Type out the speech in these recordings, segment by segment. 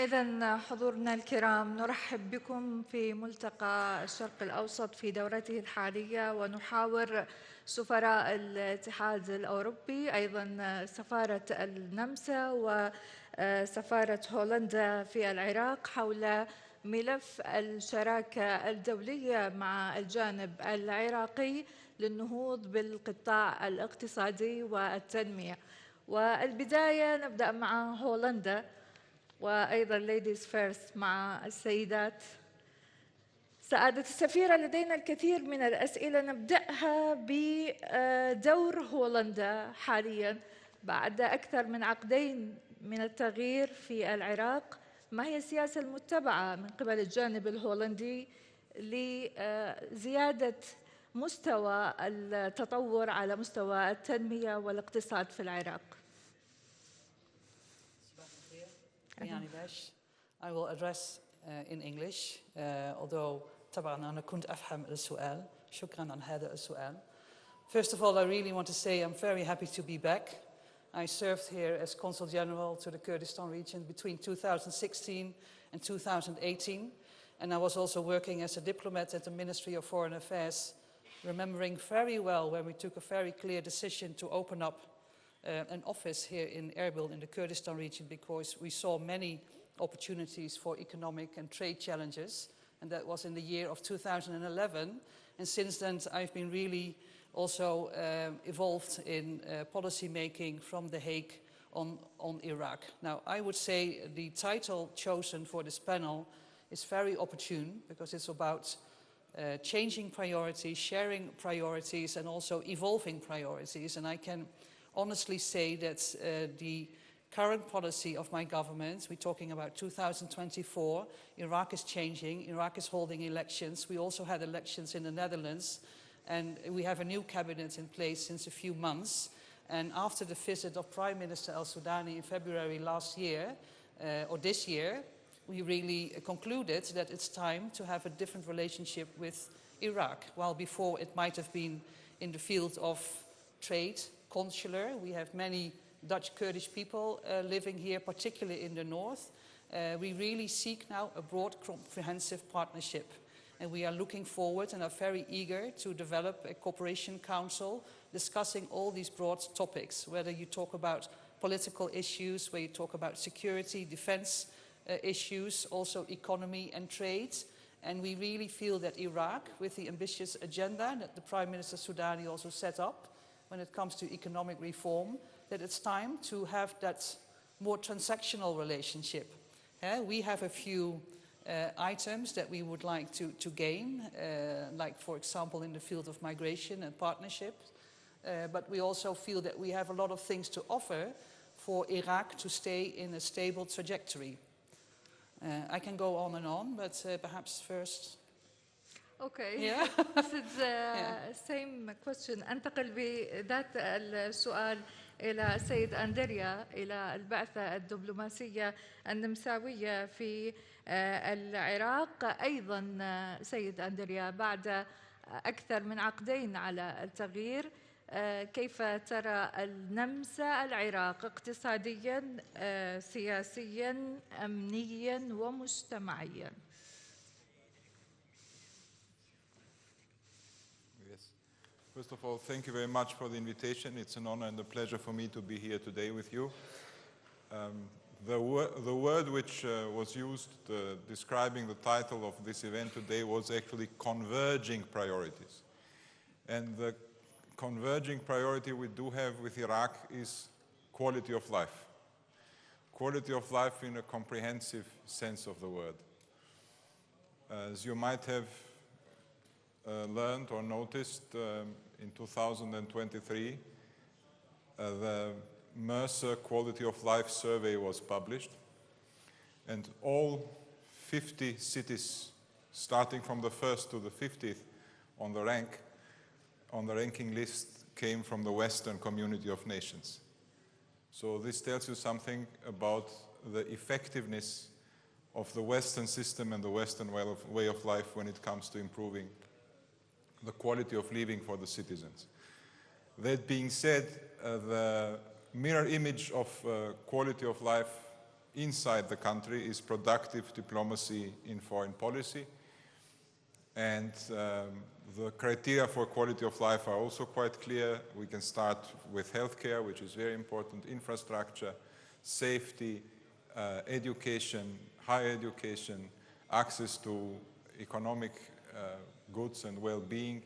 إذن حضورنا الكرام، نرحب بكم في ملتقى الشرق الأوسط في دورته الحالية، ونحاور سفراء الاتحاد الأوروبي، أيضا سفارة النمسا وسفارة هولندا في العراق حول ملف الشراكة الدولية مع الجانب العراقي للنهوض بالقطاع الاقتصادي والتنمية. والبداية نبدأ مع هولندا، وأيضا ladies first مع السيدات. سعادة السفيرة، لدينا الكثير من الأسئلة، نبدأها بدور هولندا حالياً بعد أكثر من عقدين من التغيير في العراق. ما هي السياسة المتبعة من قبل الجانب الهولندي لزيادة مستوى التطور على مستوى التنمية والاقتصاد في العراق؟ I will address in English, although طبعا أنا كنت أفهم السؤال. شكرا على هذا السؤال. First of all, I really want to say I'm very happy to be back. I served here as Consul General to the Kurdistan region between 2016 and 2018, and I was also working as a diplomat at the Ministry of Foreign Affairs, remembering very well when we took a very clear decision to open up an office here in Erbil in the Kurdistan region, because we saw many opportunities for economic and trade challenges, and that was in the year of 2011. And since then I've been really also involved in policy making from The Hague on Iraq. Now, I would say the title chosen for this panel is very opportune, because it's about changing priorities, sharing priorities, and also evolving priorities. And I can honestly say that the current policy of my government, we're talking about 2024, Iraq is changing, Iraq is holding elections. We also had elections in the Netherlands, and we have a new cabinet in place since a few months. And after the visit of Prime Minister al-Sudani in February last year, or this year, we really concluded that it's time to have a different relationship with Iraq. While before it might have been in the field of trade, consular. We have many Dutch Kurdish people living here, particularly in the north. We really seek now a broad, comprehensive partnership. And we are looking forward and are very eager to develop a cooperation council discussing all these broad topics, whether you talk about political issues, where you talk about security, defense issues, also economy and trade. And we really feel that Iraq, with the ambitious agenda that the Prime Minister Sudani also set up, when it comes to economic reform, that it's time to have that more transactional relationship. We have a few items that we would like to gain, like, for example, in the field of migration and partnership. But we also feel that we have a lot of things to offer for Iraq to stay in a stable trajectory. I can go on and on, but perhaps first... Okay. Yeah. This is same question. أنتقل بذات السؤال إلى السيد أندريا، إلى البعثة الدبلوماسية النمساوية في العراق. أيضا سيد أندريا، بعد أكثر من عقدين على التغيير، كيف ترى النمسا العراق اقتصاديا، سياسيا، أمنيا ومجتمعيا؟ First of all, thank you very much for the invitation. It's an honor and a pleasure for me to be here today with you. The word which was used describing the title of this event today was actually converging priorities. And the converging priority we do have with Iraq is quality of life. Quality of life in a comprehensive sense of the word. As you might have learned or noticed, in 2023, the Mercer Quality of Life Survey was published, and all 50 cities, starting from the 1st to the 50th on the ranking list, came from the Western Community of Nations. So this tells you something about the effectiveness of the Western system and the Western way of life when it comes to improving the quality of living for the citizens. That being said, the mirror image of quality of life inside the country is productive diplomacy in foreign policy. And the criteria for quality of life are also quite clear. We can start with healthcare, which is very important, infrastructure, safety, education, higher education, access to economic goods and well-being.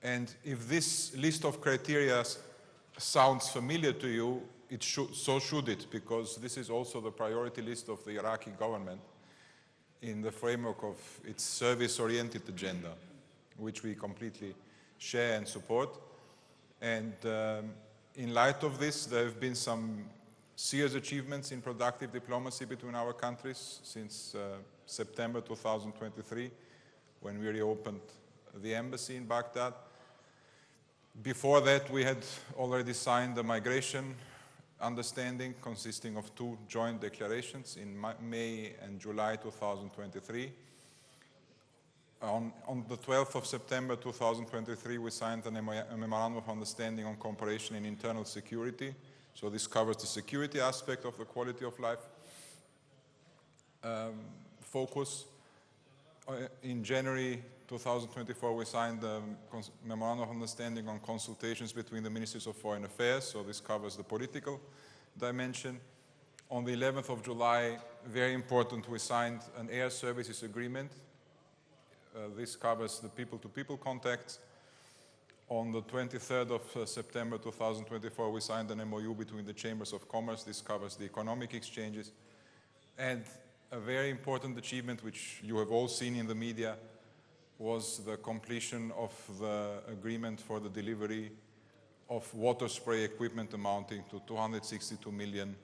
And if this list of criteria sounds familiar to you, so should it, because this is also the priority list of the Iraqi government in the framework of its service-oriented agenda, which we completely share and support. And in light of this, there have been some serious achievements in productive diplomacy between our countries since September 2023, when we reopened the embassy in Baghdad. Before that, we had already signed the migration understanding consisting of 2 joint declarations in May and July 2023. On the 12th of September 2023, we signed a memorandum of understanding on cooperation in internal security. So this covers the security aspect of the quality of life focus. In January 2024, we signed the memorandum of understanding on consultations between the Ministries of Foreign Affairs, so this covers the political dimension. On the 11th of July, very important, we signed an air services agreement. This covers the people-to-people contacts. On the 23rd of September 2024, we signed an MOU between the Chambers of Commerce. This covers the economic exchanges. And a very important achievement, which you have all seen in the media, was the completion of the agreement for the delivery of water spray equipment amounting to $262 million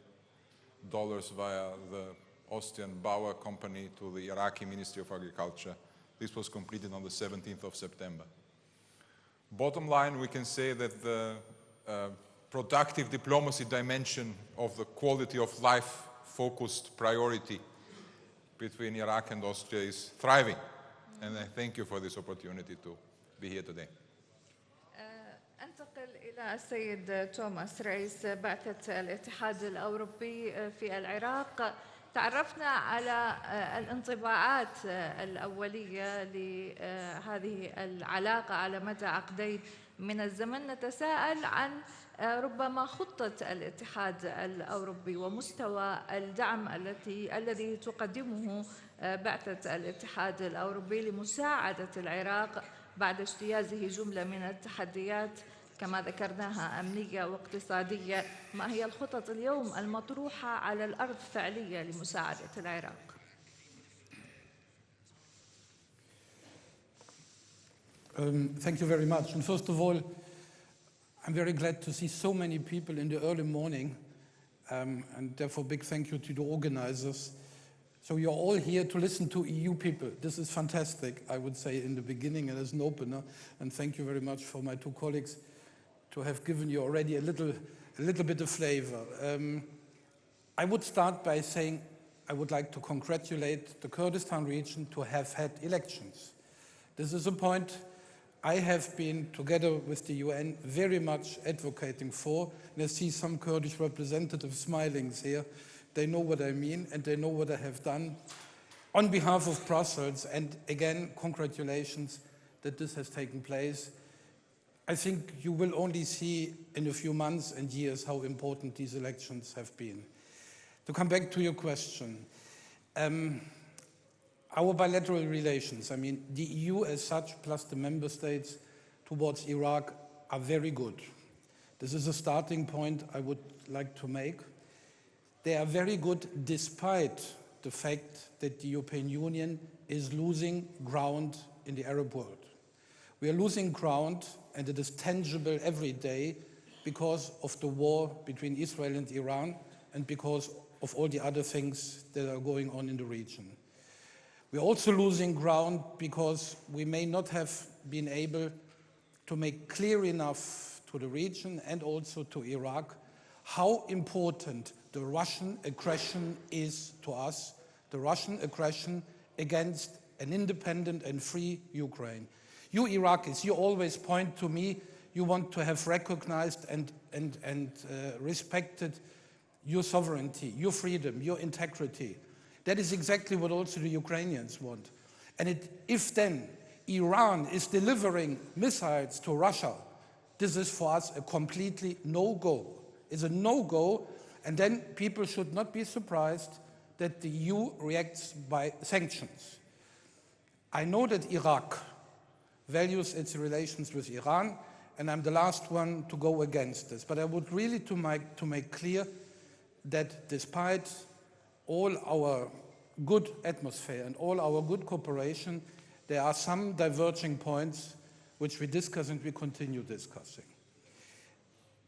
via the Austrian Bauer company to the Iraqi Ministry of Agriculture. This was completed on the 17th of September. Bottom line, we can say that the productive diplomacy dimension of the quality of life focused priority between Iraq and Austria is thriving. And I thank you for this opportunity to be here today. أنتقل إلى السيد توماس رئيس بعثة الاتحاد الأوروبي في العراق. تعرفنا على الانطباعات الأولية لهذه العلاقة على مدى عقدين من الزمن. نتساءل عن ربما خطة الاتحاد الأوروبي ومستوى الدعم الذي تقدمه بعثة الاتحاد الأوروبي لمساعدة العراق بعد اجتيازه جملة من التحديات كما ذكرناها أمنية واقتصادية. ما هي الخطط اليوم المطروحة على الأرض فعلية لمساعدة العراق؟ Thank you very much. And first of all, I'm very glad to see so many people in the early morning, and therefore big thank you to the organizers. So you're all here to listen to EU people. This is fantastic, I would say in the beginning and as an opener. And thank you very much for my 2 colleagues to have given you already a little bit of flavor. I would start by saying I would like to congratulate the Kurdistan region to have had elections. This is a point I have been, together with the UN, very much advocating for. And I see some Kurdish representatives smiling here. They know what I mean, and they know what I have done on behalf of Brussels. And again, congratulations that this has taken place. I think you will only see in a few months and years how important these elections have been. To come back to your question, our bilateral relations, I mean, the EU as such, plus the member states towards Iraq are very good. This is a starting point I would like to make. They are very good despite the fact that the European Union is losing ground in the Arab world. We are losing ground, and it is tangible every day because of the war between Israel and Iran and because of all the other things that are going on in the region. We're also losing ground because we may not have been able to make clear enough to the region and also to Iraq how important the Russian aggression is to us, the Russian aggression against an independent and free Ukraine. You Iraqis, you always point to me, you want to have recognized and respected your sovereignty, your freedom, your integrity. That is exactly what also the Ukrainians want. And if then Iran is delivering missiles to Russia, this is for us a completely no-go. It's a no-go, and then people should not be surprised that the EU reacts by sanctions. I know that Iraq values its relations with Iran, and I'm the last one to go against this. But I would really to make clear that despite all our good atmosphere and all our good cooperation, there are some diverging points which we discuss and we continue discussing.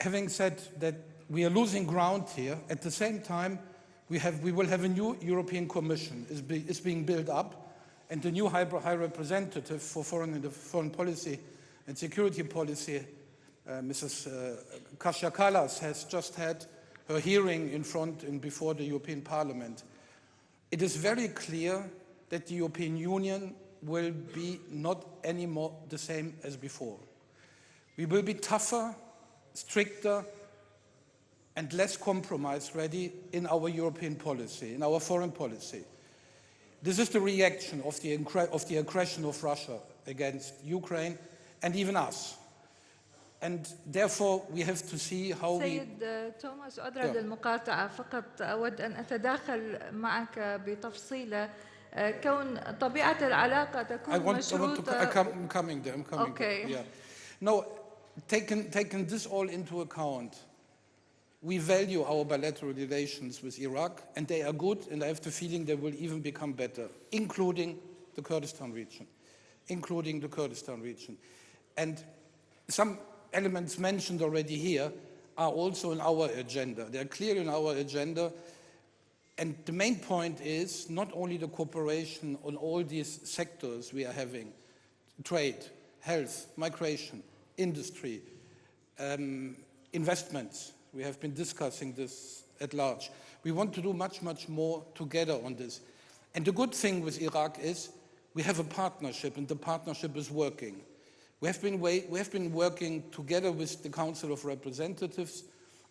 Having said that we are losing ground here, at the same time, we will have a new European Commission is being built up, and the new High Representative for foreign policy and security policy, Mrs. Kasia Kallas, has just had her hearing before the European Parliament. It is very clear that the European Union will be not anymore the same as before. We will be tougher, stricter, and less compromise ready in our European policy, in our foreign policy. This is the reaction of the aggression of Russia against Ukraine and even us. And therefore we have to see how سيد توماس، أدرى للمقاطعة، فقط أود أن أتداخل معك بتفصيلة كون طبيعة العلاقة تكون مشروطة. I'm coming there. Okay. There. Yeah. No, taking this all into account, we value our bilateral relations with Iraq, and they are good, and I have the feeling they will even become better, including the Kurdistan region. And some elements mentioned already here are also in our agenda. They are clear in our agenda. And the main point is not only the cooperation on all these sectors we are having, trade, health, migration, industry, investments. We have been discussing this at large. We want to do much, much more together on this. And the good thing with Iraq is we have a partnership, and the partnership is working. We have been working together with the Council of Representatives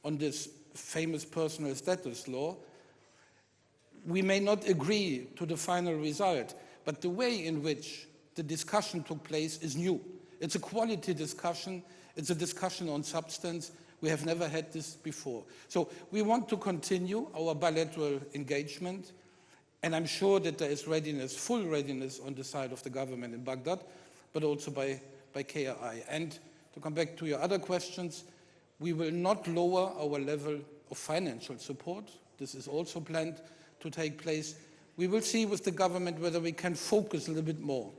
on this famous personal status law. We may not agree to the final result, but the way in which the discussion took place is new. It's a quality discussion. It's a discussion on substance. We have never had this before. So we want to continue our bilateral engagement, and I'm sure that there is readiness, full readiness on the side of the government in Baghdad, but also by KRI. And to come back to your other questions, we will not lower our level of financial support. This is also planned to take place. We will see with the government whether we can focus a little bit more.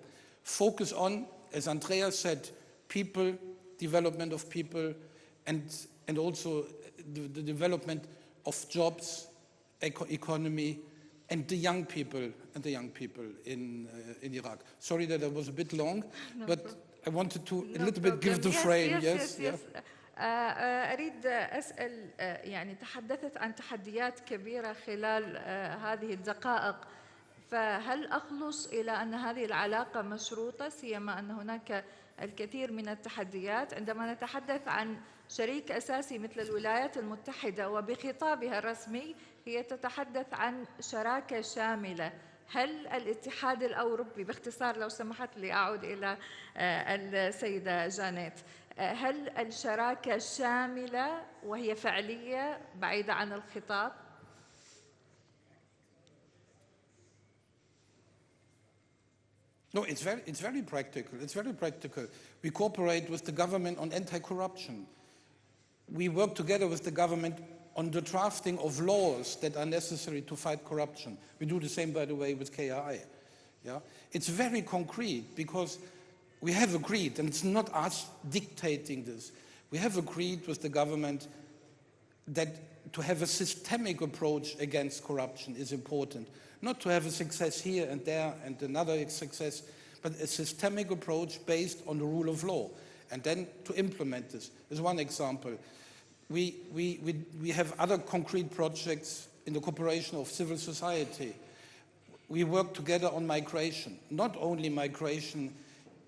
Focus on, as Andrea said, people, development of people, and also the development of jobs, economy, and the young people in Iraq. Sorry that I was a bit long, but I wanted to a little bit give the frame. Yes. أريد أسأل، يعني تحدثت عن تحديات كبيرة خلال هذه الدقائق، فهل أخلص إلى أن هذه العلاقة مشروطة، سيما أن هناك الكثير من التحديات؟ عندما نتحدث عن شريك أساسي مثل الولايات المتحدة وبخطابها الرسمي هي تتحدث عن شراكة شاملة. هل الاتحاد الأوروبي، باختصار لو سمحت لي أعود إلى السيدة جانيت، هل الشراكة شاملة وهي فعلية بعيدة عن الخطاب؟ No, it's very practical. It's very practical. We cooperate with the government on anti-corruption. We work together with the government on the drafting of laws that are necessary to fight corruption. We do the same, by the way, with KRI. Yeah? It's very concrete because we have agreed, and it's not us dictating this, we have agreed with the government that to have a systemic approach against corruption is important. Not to have a success here and there and another success, but a systemic approach based on the rule of law. And then to implement this. As one example, we have other concrete projects in the cooperation of civil society. We work together on migration, not only migration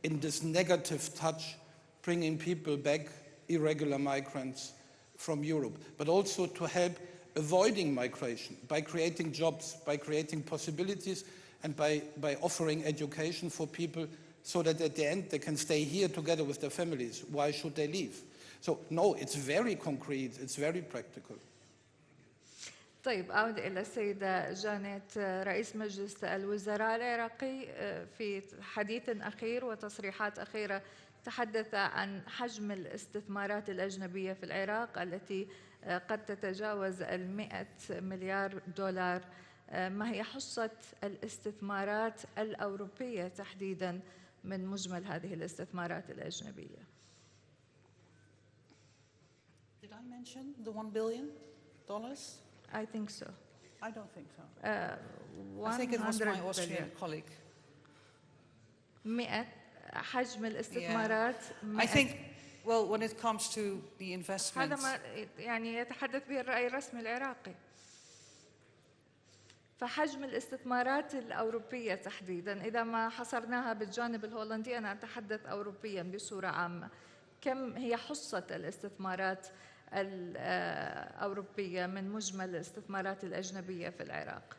in this negative touch, bringing people back, irregular migrants from Europe, but also to help avoiding migration, by creating jobs, by creating possibilities, and by offering education for people so that at the end they can stay here together with their families. Why should they leave? So no, it's very concrete, it's very practical. طيب أعود إلى السيدة جانيت رئيس مجلس الوزراء العراقي. في حديث أخير وتصريحات أخيرة تحدث عن حجم الاستثمارات الأجنبية في العراق التي قد تتجاوز 100 مليار دولار. ما هي حصة الاستثمارات الأوروبية تحديداً من مجمل هذه الاستثمارات الأجنبية؟ Did I mention the $1 billion? I think so. I don't think so. I 100 think it was my billion. Austrian colleague. 100 حجم الاستثمارات. I think, well, when it comes to the investments. هذا ما يعني يتحدث به الرأي الرسمي العراقي. فحجم الاستثمارات الأوروبية تحديداً، إذا ما حصرناها بالجانب الهولندي، أنا أتحدث أوروبياً بصورة عامة، كم هي حصة الاستثمارات الأوروبية من مجمل الاستثمارات الأجنبية في العراق؟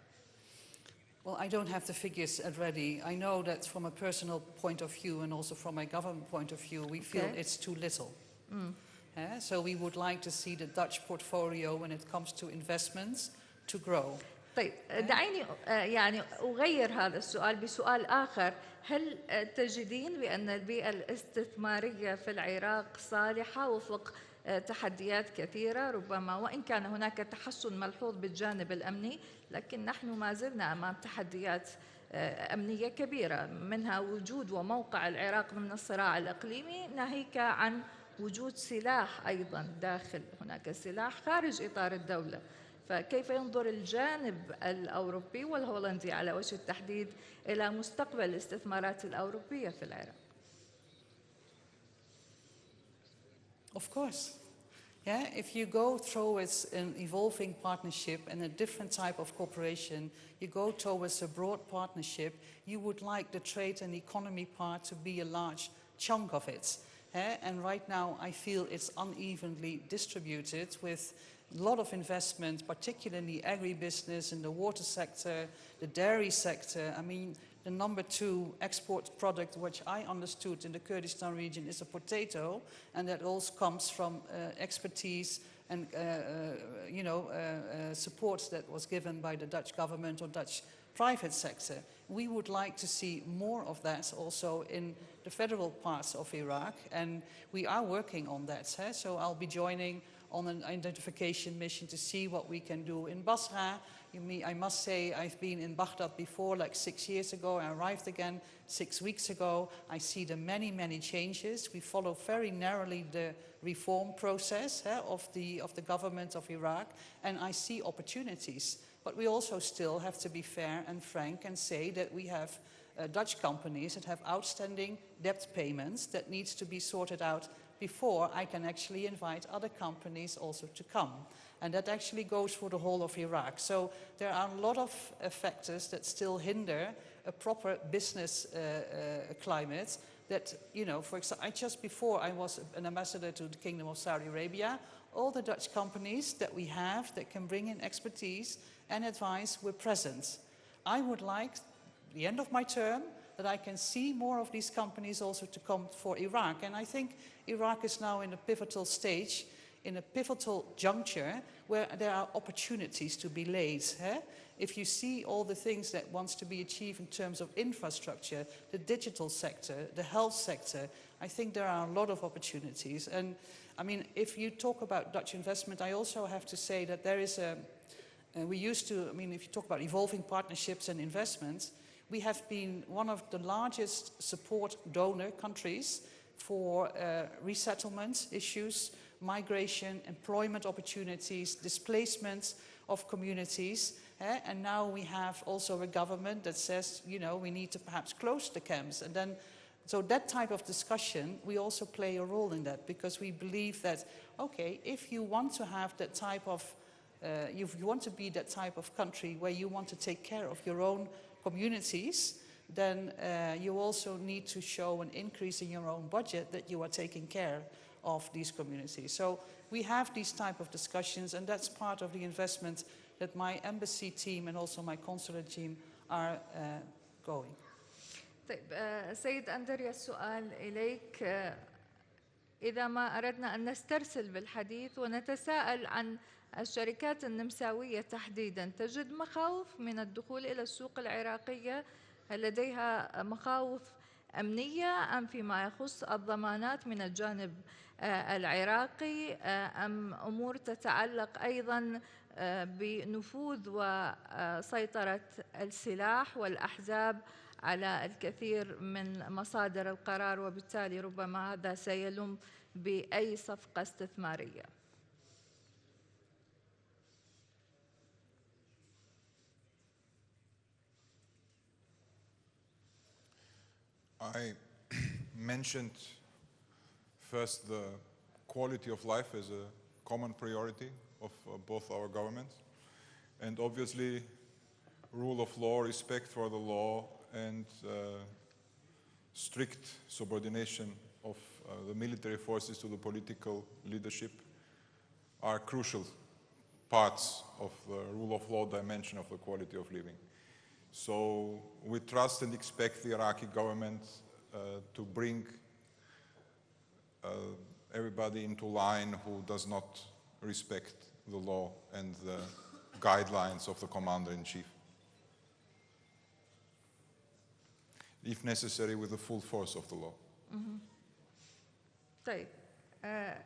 Well, I don't have the figures ready. I know that from a personal point of view and also from a government point of view, we feel it's too little. So we would like to see the Dutch portfolio when it comes to investments to grow. طيب دعيني يعني أغير هذا السؤال بسؤال آخر. هل تجدين بأن البيئة الاستثمارية في العراق صالحة وفق تحديات كثيرة ربما، وإن كان هناك تحسن ملحوظ بالجانب الأمني، لكن نحن ما زلنا أمام تحديات أمنية كبيرة، منها وجود وموقع العراق من الصراع الإقليمي، ناهيك عن وجود سلاح أيضا داخل، هناك سلاح خارج إطار الدولة. فكيف ينظر الجانب الأوروبي والهولندي على وجه التحديد إلى مستقبل الاستثمارات الأوروبية في العراق؟ Of course. Yeah, if you go towards an evolving partnership and a different type of cooperation, you go towards a broad partnership, you would like the trade and economy part to be a large chunk of it. And right now I feel it's unevenly distributed with a lot of investment, particularly agribusiness in the water sector, the dairy sector. I mean, the number 2 export product, which I understood in the Kurdistan region, is a potato, and that also comes from expertise and support that was given by the Dutch government or Dutch private sector. We would like to see more of that also in the federal parts of Iraq, and we are working on that. So I'll be joining on an identification mission to see what we can do in Basra. I must say I've been in Baghdad before, like 6 years ago. I arrived again 6 weeks ago. I see the many, many changes. We follow very narrowly the reform process of the government of Iraq, and I see opportunities. But we also still have to be fair and frank and say that we have Dutch companies that have outstanding debt payments that needs to be sorted out before I can actually invite other companies also to come. And that actually goes for the whole of Iraq. So there are a lot of factors that still hinder a proper business climate that, for example, just before I was an ambassador to the Kingdom of Saudi Arabia, all the Dutch companies that we have that can bring in expertise and advice were present. I would like, at the end of my term, that I can see more of these companies also to come for Iraq. And I think Iraq is now in a pivotal stage, in a pivotal juncture where there are opportunities to be laid. If you see all the things that wants to be achieved in terms of infrastructure, the digital sector, the health sector, I think there are a lot of opportunities. And I mean, if you talk about Dutch investment, I also have to say that there is we used to, if you talk about evolving partnerships and investments, we have been one of the largest support donor countries for resettlement issues, migration, employment opportunities, displacement of communities. And now we have also a government that says, we need to perhaps close the camps. And then, so that type of discussion, we also play a role in that, because we believe that, okay, if you want to have that type of, if you want to be that type of country where you want to take care of your own communities, then you also need to show an increase in your own budget that you are taking care of these communities. So we have these type of discussions, and that's part of the investment that my embassy team and also my consulate team are going. طيب سيد أندريا السؤال إليك إذا ما أردنا أن نسترسل بالحديث ونتساءل عن الشركات النمساوية تحديداً، تجد مخاوف من الدخول إلى السوق العراقية؟ هل لديها مخاوف أمنية أم فيما يخص الضمانات من الجانب العراقي، أم أمور تتعلق أيضاً بنفوذ وسيطرة السلاح والأحزاب على الكثير من مصادر القرار، وبالتالي ربما هذا سيلم بأي صفقة استثمارية؟ I mentioned first the quality of life as a common priority of both our governments, and obviously rule of law, respect for the law, and strict subordination of the military forces to the political leadership are crucial parts of the rule of law dimension of the quality of living. So we trust and expect the Iraqi government to bring everybody into line who does not respect the law and the guidelines of the commander-in-chief, if necessary with the full force of the law. طيب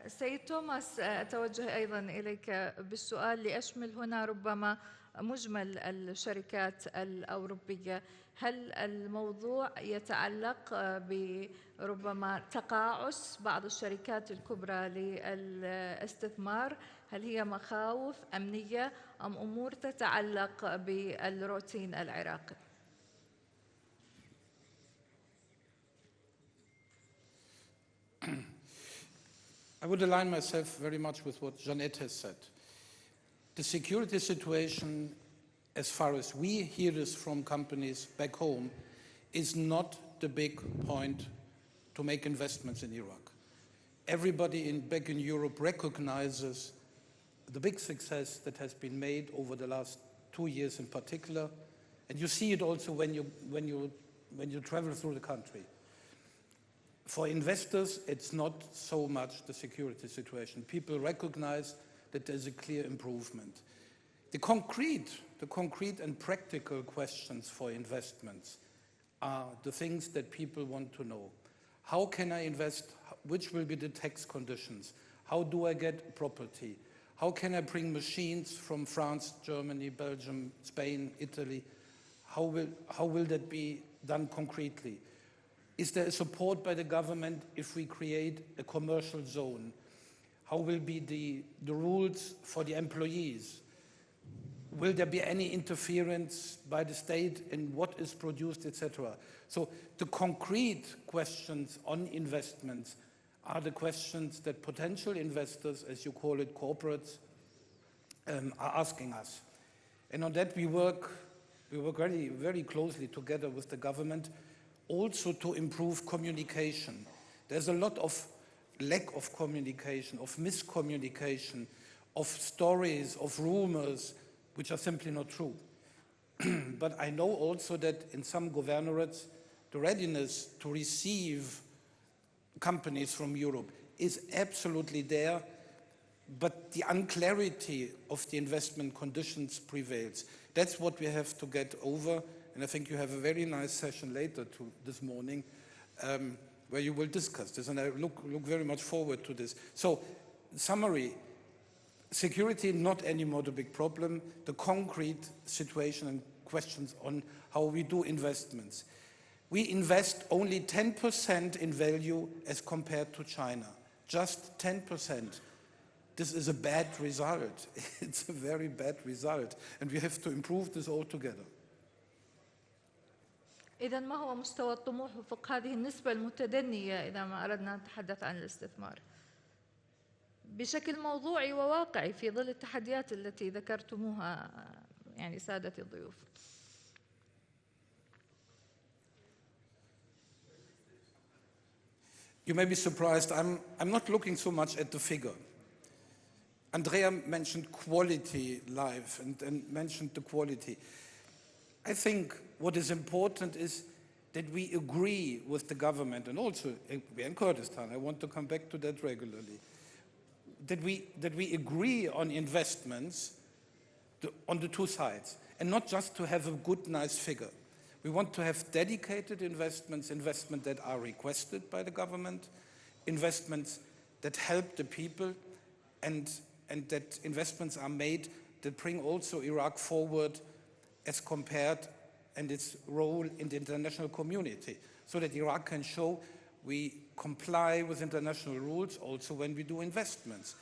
سيد توماس، أتوجه أيضا إليك بالسؤال لأشمل هنا ربما مجمل الشركات الأوروبية. هل الموضوع يتعلق بربما تقاعس بعض الشركات الكبرى للاستثمار؟ هل هي مخاوف أمنية أم أمور تتعلق بالروتين العراقي؟ I would align myself very much with what Jeanette has said. The security situation, as far as we hear this from companies back home, is not the big point to make investments in Iraq. Everybody back in Europe recognizes the big success that has been made over the last 2 years in particular, and you see it also when you travel through the country. For investors, it's not so much the security situation. People recognize that there's a clear improvement. The concrete and practical questions for investments are the things that people want to know. How can I invest? Which will be the tax conditions? How do I get property? How can I bring machines from France, Germany, Belgium, Spain, Italy? How will that be done concretely? Is there support by the government if we create a commercial zone? How will be the rules for the employees? Will there be any interference by the state in what is produced, etc.? So the concrete questions on investments are the questions that potential investors, as you call it, corporates, are asking us. And on that we work very, very closely together with the government, also to improve communication. There's a lot of lack of communication, of miscommunication, of stories, of rumors, which are simply not true. But I know also that in some governorates, the readiness to receive companies from Europe is absolutely there, but the unclarity of the investment conditions prevails. That's what we have to get over. And I think you have a very nice session later this morning where you will discuss this, and I look very much forward to this. So, summary, security not anymore the big problem, the concrete situation and questions on how we do investments. We invest only 10% in value as compared to China, just 10%. This is a bad result. It's a very bad result, and we have to improve this all together. إذن ما هو مستوى الطموح وفق هذه النسبة المتدنية إذا ما أردنا أن نتحدث عن الاستثمار بشكل موضوعي وواقعي في ظل التحديات التي ذكرتموها يعني سادة الضيوف؟ You may be surprised, I'm not looking so much at the figure. Andrea mentioned quality life and mentioned the quality. I think what is important is that we agree with the government, and also we're in Kurdistan, I want to come back to that regularly, that we agree on investments on the two sides, and not just to have a good, nice figure. We want to have dedicated investments that are requested by the government, investments that help the people, and that investments are made that bring also Iraq forward as compared and its role in the international community, so that Iraq can show we comply with international rules also when we do investments.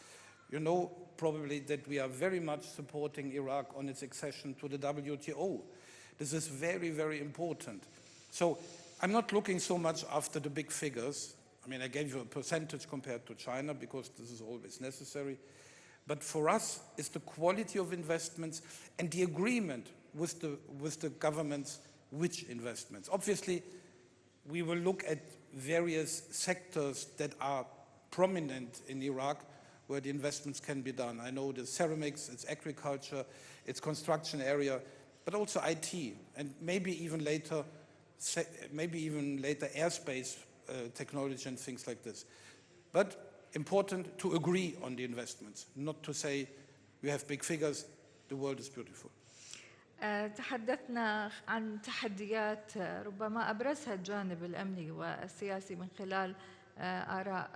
You know probably that we are very much supporting Iraq on its accession to the WTO. This is very, very important. So I'm not looking so much after the big figures. I mean, I gave you a percentage compared to China because this is always necessary. But for us, it's the quality of investments and the agreement with the governments which investments. Obviously, we will look at various sectors that are prominent in Iraq where the investments can be done. I know the ceramics, it's agriculture, it's construction area, but also IT, and maybe even later airspace technology and things like this. But important to agree on the investments, not to say we have big figures, the world is beautiful. تحدثنا عن تحديات ربما أبرزها الجانب الأمني والسياسي من خلال آراء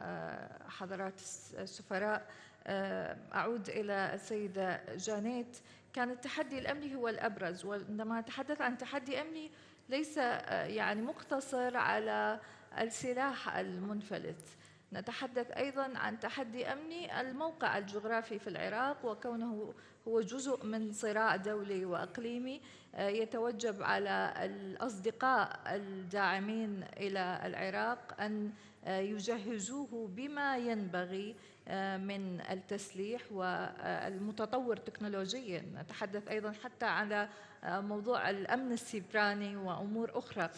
حضرات السفراء. أعود إلى السيدة جانيت. كان التحدي الأمني هو الأبرز، وعندما أتحدث عن تحدي أمني ليس يعني مقتصر على السلاح المنفلت، نتحدث أيضاً عن تحدي أمني الموقع الجغرافي في العراق، وكونه هو جزء من صراع دولي وإقليمي يتوجب على الأصدقاء الداعمين إلى العراق أن يجهزوه بما ينبغي من التسليح والمتطور تكنولوجياً. نتحدث أيضاً حتى على موضوع الأمن السيبراني وأمور أخرى.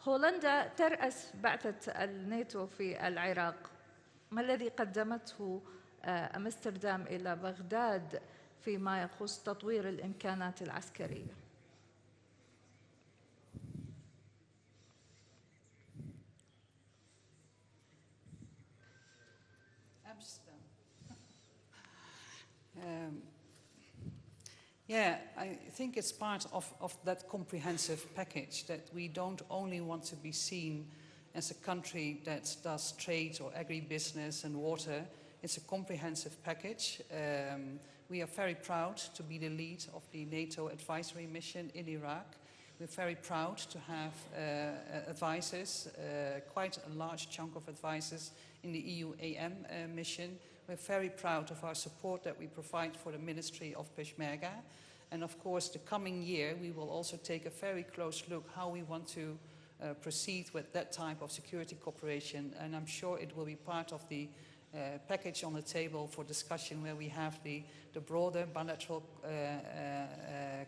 هولندا ترأس بعثة الناتو في العراق. ما الذي قدمته أمستردام إلى بغداد فيما يخص تطوير الإمكانات العسكرية؟ Yeah, I think it's part of that comprehensive package that we don't only want to be seen as a country that does trade or agribusiness and water. It's a comprehensive package. We are very proud to be the lead of the NATO advisory mission in Iraq. We're very proud to have advisors, quite a large chunk of advisors in the EU AM mission. We're very proud of our support that we provide for the Ministry of Peshmerga. And of course, the coming year, we will also take a very close look how we want to proceed with that type of security cooperation. And I'm sure it will be part of the package on the table for discussion where we have the broader bilateral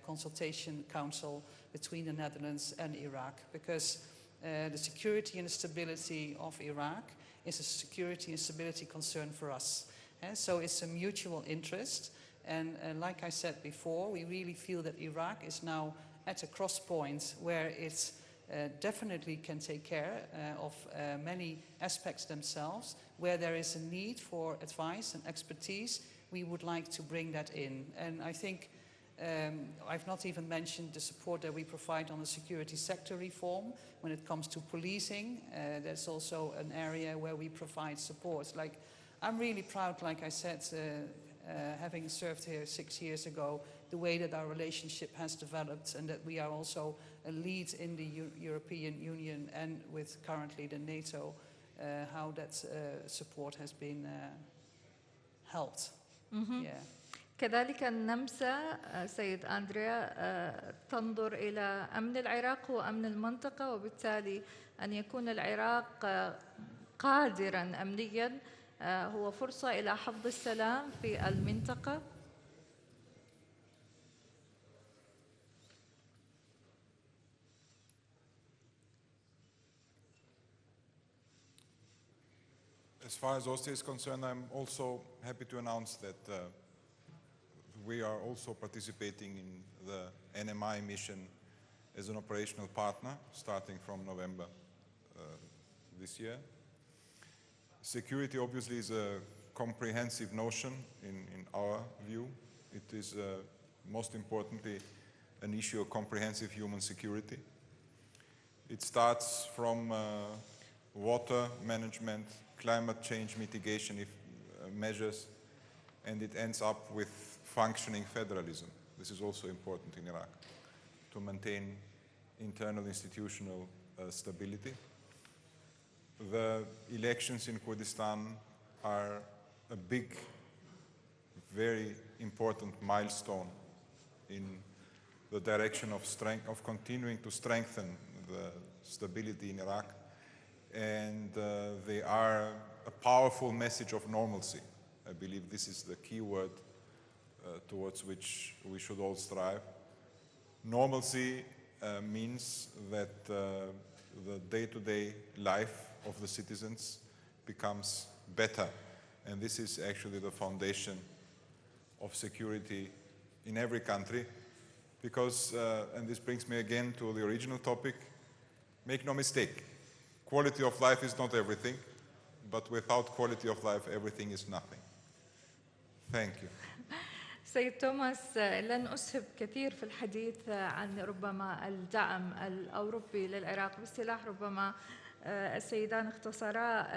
consultation council between the Netherlands and Iraq. Because the security and the stability of Iraq is a security and stability concern for us. And so it's a mutual interest. And like I said before, we really feel that Iraq is now at a cross point where it definitely can take care of many aspects themselves. Where there is a need for advice and expertise, we would like to bring that in. And I think I've not even mentioned the support that we provide on the security sector reform. When it comes to policing, that's also an area where we provide support. Like, I'm really proud, like I said, having served here 6 years ago, the way that our relationship has developed and that we are also a lead in the European Union and with currently the NATO, how that support has been helped. Yeah. كذلك النمسا سيد أندريا تنظر إلى أمن العراق وأمن المنطقة، وبالتالي أن يكون العراق قادراً أمنياً هو فرصة إلى حفظ السلام في المنطقة. far as Austria is concerned, I'm also happy to announce that we are also participating in the NMI mission as an operational partner starting from November this year. Security obviously is a comprehensive notion in our view. It is most importantly an issue of comprehensive human security. It starts from water management, climate change mitigation measures, and it ends up with functioning federalism. This is also important in Iraq, to maintain internal institutional stability. The elections in Kurdistan are a big, very important milestone in the direction of continuing to strengthen the stability in Iraq, and they are a powerful message of normalcy. I believe this is the key word towards which we should all strive. Normalcy means that the day-to-day life of the citizens becomes better, and this is actually the foundation of security in every country, because, and this brings me again to the original topic, make no mistake, quality of life is not everything, but without quality of life, everything is nothing. Thank you. سيد توماس، لن أسهب كثير في الحديث عن ربما الدعم الأوروبي للعراق باصطلاح، ربما السيدان اختصرا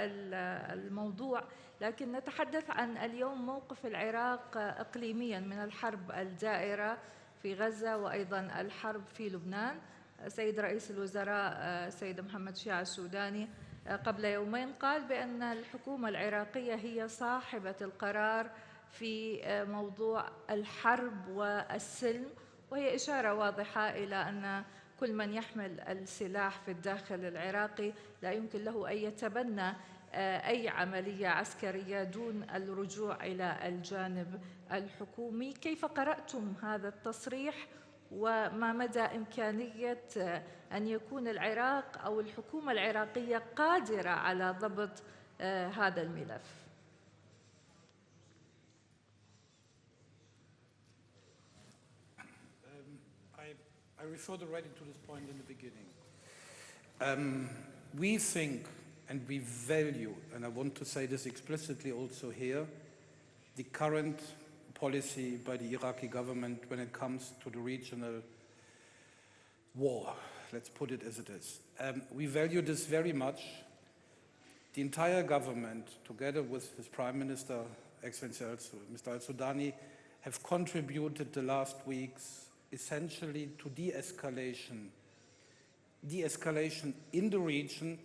الموضوع، لكن نتحدث عن اليوم موقف العراق إقليميا من الحرب الدائرة في غزة وأيضا الحرب في لبنان. سيد رئيس الوزراء سيد محمد شيع السوداني قبل يومين قال بأن الحكومة العراقية هي صاحبة القرار في موضوع الحرب والسلم، وهي إشارة واضحة إلى أن كل من يحمل السلاح في الداخل العراقي لا يمكن له أن يتبنى أي عملية عسكرية دون الرجوع إلى الجانب الحكومي. كيف قرأتم هذا التصريح، وما مدى إمكانية أن يكون العراق أو الحكومة العراقية قادرة على ضبط هذا الملف؟ I referred already to this point in the beginning. We think and we value, and I want to say this explicitly also here, the current policy by the Iraqi government when it comes to the regional war. Let's put it as it is. We value this very much. The entire government, together with his Prime Minister, Excellency Mr. Al-Sudani, have contributed the last weeks essentially to de-escalation in the region,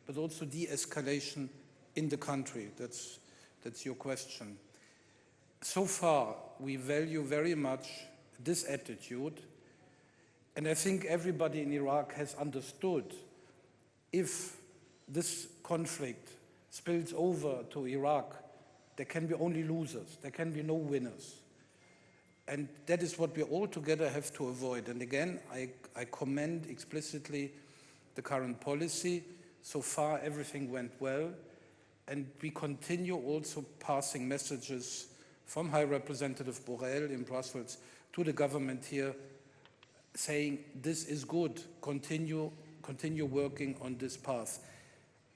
but also de-escalation in the country. That's your question. So far, we value very much this attitude, and I think everybody in Iraq has understood if this conflict spills over to Iraq, there can be only losers, there can be no winners. And that is what we all together have to avoid. And again, I commend explicitly the current policy. So far, everything went well. And we continue also passing messages from High Representative Borrell in Brussels to the government here, saying this is good, continue working on this path.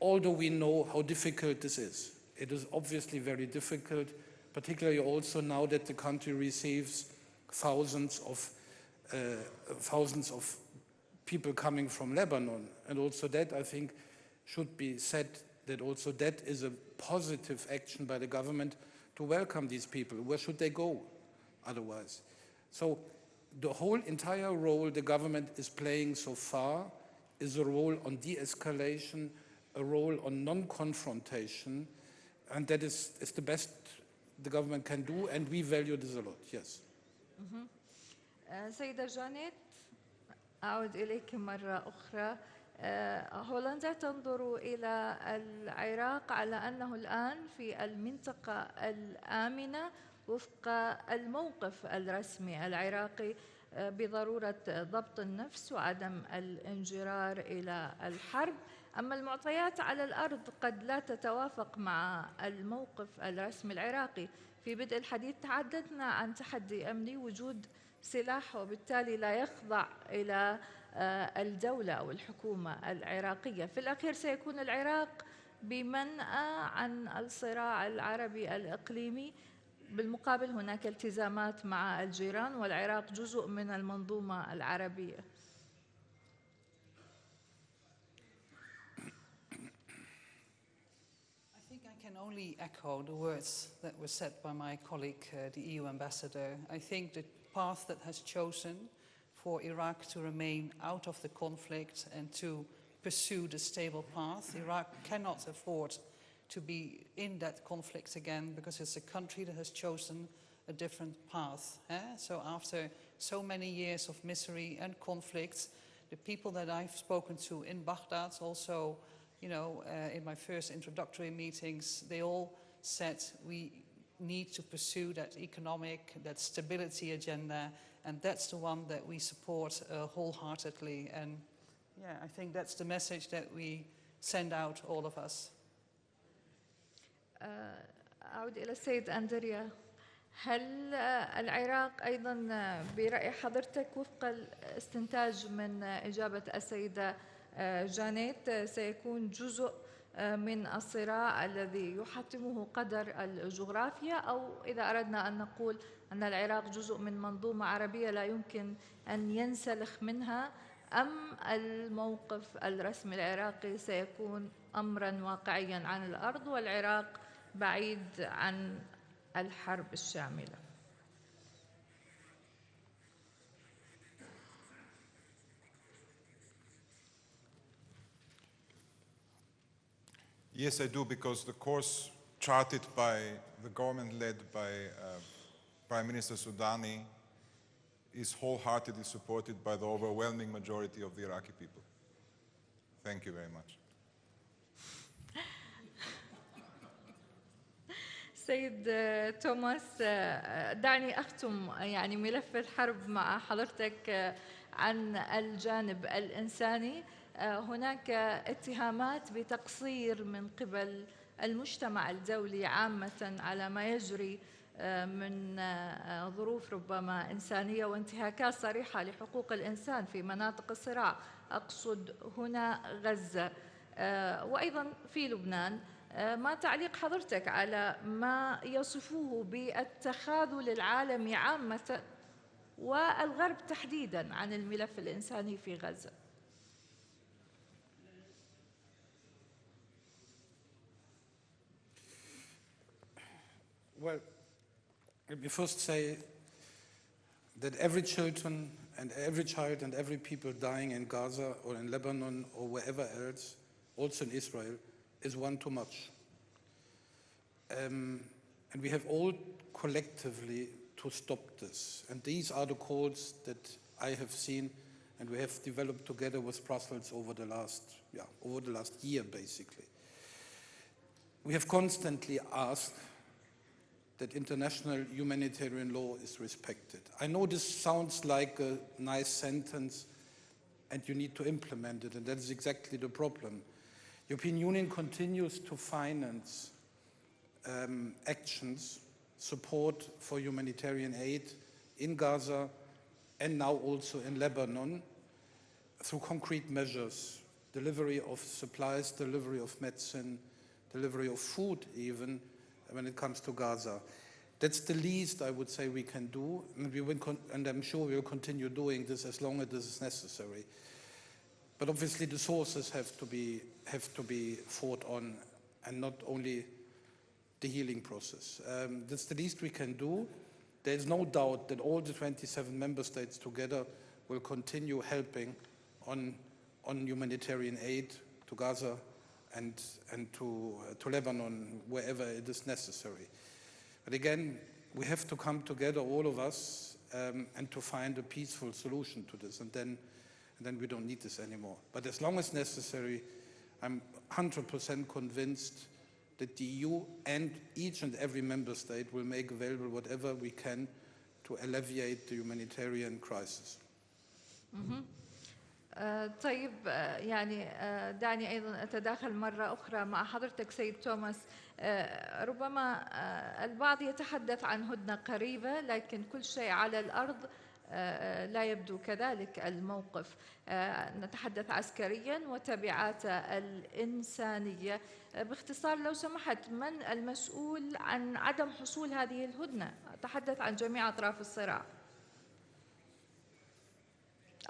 Although we know how difficult this is. It is obviously very difficult, particularly also now that the country receives thousands of people coming from Lebanon. And also that, I think, should be said, that also that is a positive action by the government to welcome these people. Where should they go otherwise? So the whole entire role the government is playing so far is a role on de-escalation, a role on non-confrontation, and that is the best the government can do, and we value this a lot, yes. سيدة جانيت، أعود إليك مرة أخرى. هولندا تنظر إلى العراق على أنه الآن في المنطقة الآمنة وفق الموقف الرسمي العراقي. بضرورة ضبط النفس وعدم الانجرار إلى الحرب. أما المعطيات على الأرض قد لا تتوافق مع الموقف الرسمي العراقي. في بدء الحديث تحدثنا عن تحدي أمني، وجود سلاح وبالتالي لا يخضع إلى الدولة أو الحكومة العراقية. في الأخير سيكون العراق بمنأى عن الصراع العربي الإقليمي. بالمقابل هناك التزامات مع الجيران، والعراق جزء من المنظومة العربية. I think I can only echo the words that were said by my colleague, the EU ambassador. I think the path that has chosen for Iraq to remain out of the conflict and to pursue the stable path, Iraq cannot afford to be in that conflict again, because it's a country that has chosen a different path. So after so many years of misery and conflict, the people that I've spoken to in Baghdad, also, you know, in my first introductory meetings, they all said we need to pursue that economic, that stability agenda, and that's the one that we support wholeheartedly. And yeah, I think that's the message that we send out, all of us. أعود إلى السيد أندريا. هل العراق أيضا برأي حضرتك وفق الاستنتاج من إجابة السيدة جانيت سيكون جزء من الصراع الذي يحتمه قدر الجغرافيا، أو إذا أردنا أن نقول أن العراق جزء من منظومة عربية لا يمكن أن ينسلخ منها، أم الموقف الرسمي العراقي سيكون أمرا واقعيا عن الأرض والعراق بعيد عن الحرب الشاملة؟ Yes, I do, because the course charted by the government led by Prime Minister Soudani is wholeheartedly supported by the overwhelming majority of the Iraqi people. Thank you very much. سيد توماس، دعني أختم يعني ملف الحرب مع حضرتك عن الجانب الإنساني. هناك اتهامات بتقصير من قبل المجتمع الدولي عامة على ما يجري من ظروف ربما إنسانية وانتهاكات صريحة لحقوق الإنسان في مناطق الصراع، أقصد هنا غزة وأيضا في لبنان. ما تعليق حضرتك على ما يصفوه بالتخاذل العالمي عامة والغرب تحديدا عن الملف الإنساني في غزة؟ Well, let me first say that every child and every people dying in Gaza or in Lebanon or wherever else, also in Israel, is one too much. And we have all collectively to stop this. And these are the calls that I have seen and we have developed together with Brussels over the last year, basically. We have constantly asked that international humanitarian law is respected. I know this sounds like a nice sentence and you need to implement it, and that is exactly the problem. The European Union continues to finance actions, support for humanitarian aid in Gaza and now also in Lebanon through concrete measures, delivery of supplies, delivery of medicine, delivery of food even, when it comes to Gaza. That's the least I would say we can do, and I'm sure we will continue doing this as long as this is necessary. But obviously the sources have to be fought on, and not only the healing process. That's the least we can do. There is no doubt that all the 27 member states together will continue helping on humanitarian aid to Gaza and to Lebanon wherever it is necessary. But again, we have to come together, all of us, and to find a peaceful solution to this, and then we don't need this anymore. But as long as necessary, I'm 100% convinced that the EU and each and every member state will make available whatever we can to alleviate the humanitarian crisis. طيب يعني دعني أيضا أتداخل مرة أخرى مع حضرتك سيد توماس. ربما البعض يتحدث عن هدنة قريبة، لكن كل شيء على الأرض لا يبدو كذلك الموقف. نتحدث عسكريا وتبعات الإنسانية. باختصار لو سمحت، من المسؤول عن عدم حصول هذه الهدنة؟ أتحدث عن جميع أطراف الصراع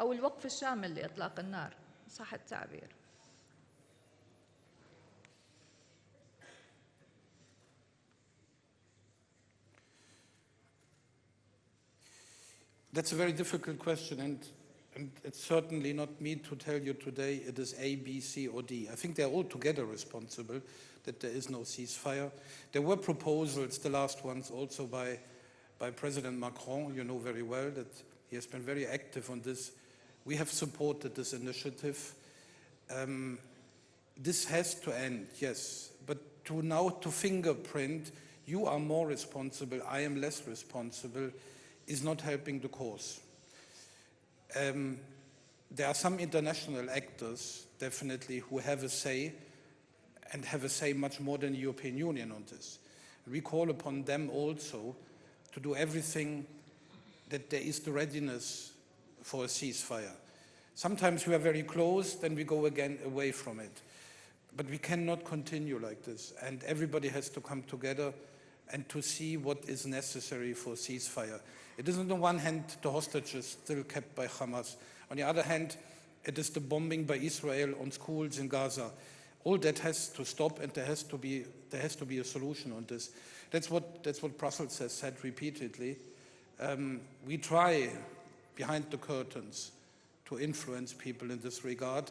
أو الوقف الشامل لإطلاق النار، صح التعبير. That's a very difficult question, and it's certainly not me to tell you today it is A, B, C, or D. I think they're all together responsible that there is no ceasefire. There were proposals, the last ones also by President Macron. You know very well that he has been very active on this. We have supported this initiative. This has to end, yes, but to fingerprint, you are more responsible, I am less responsible, is not helping the cause. There are some international actors, definitely, who have a say, and have a say much more than the European Union on this. We call upon them also to do everything that there is the readiness for a ceasefire. Sometimes we are very close, then we go again away from it. But we cannot continue like this, and everybody has to come together and to see what is necessary for ceasefire. It is on the one hand the hostages still kept by Hamas. On the other hand, it is the bombing by Israel on schools in Gaza. All that has to stop, and there has to be a solution on this. That's what Brussels has said repeatedly. We try behind the curtains to influence people in this regard.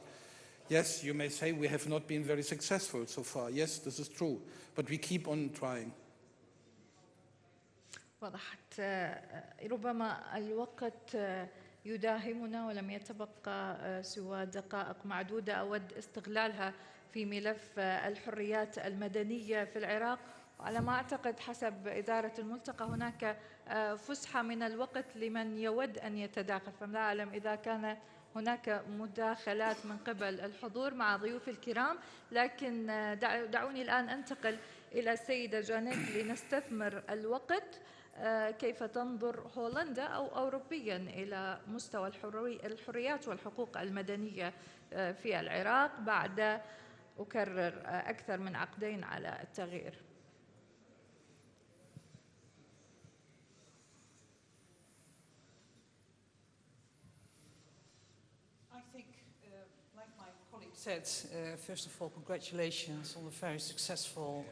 Yes, you may say we have not been very successful so far. Yes, this is true, but we keep on trying. وضحت. ربما الوقت يداهمنا ولم يتبقى سوى دقائق معدودة أود استغلالها في ملف الحريات المدنية في العراق. على ما أعتقد حسب إدارة الملتقى هناك فسحة من الوقت لمن يود أن يتداخل، فلا أعلم إذا كان هناك مداخلات من قبل الحضور مع ضيوف الكرام، لكن دعوني الآن أنتقل إلى السيدة جانيت لنستثمر الوقت. كيف تنظر هولندا أو أوروبيا إلى مستوى الحريات والحقوق المدنية في العراق بعد أكرر أكثر من عقدين على التغيير؟ Said, first of all, congratulations on the very successful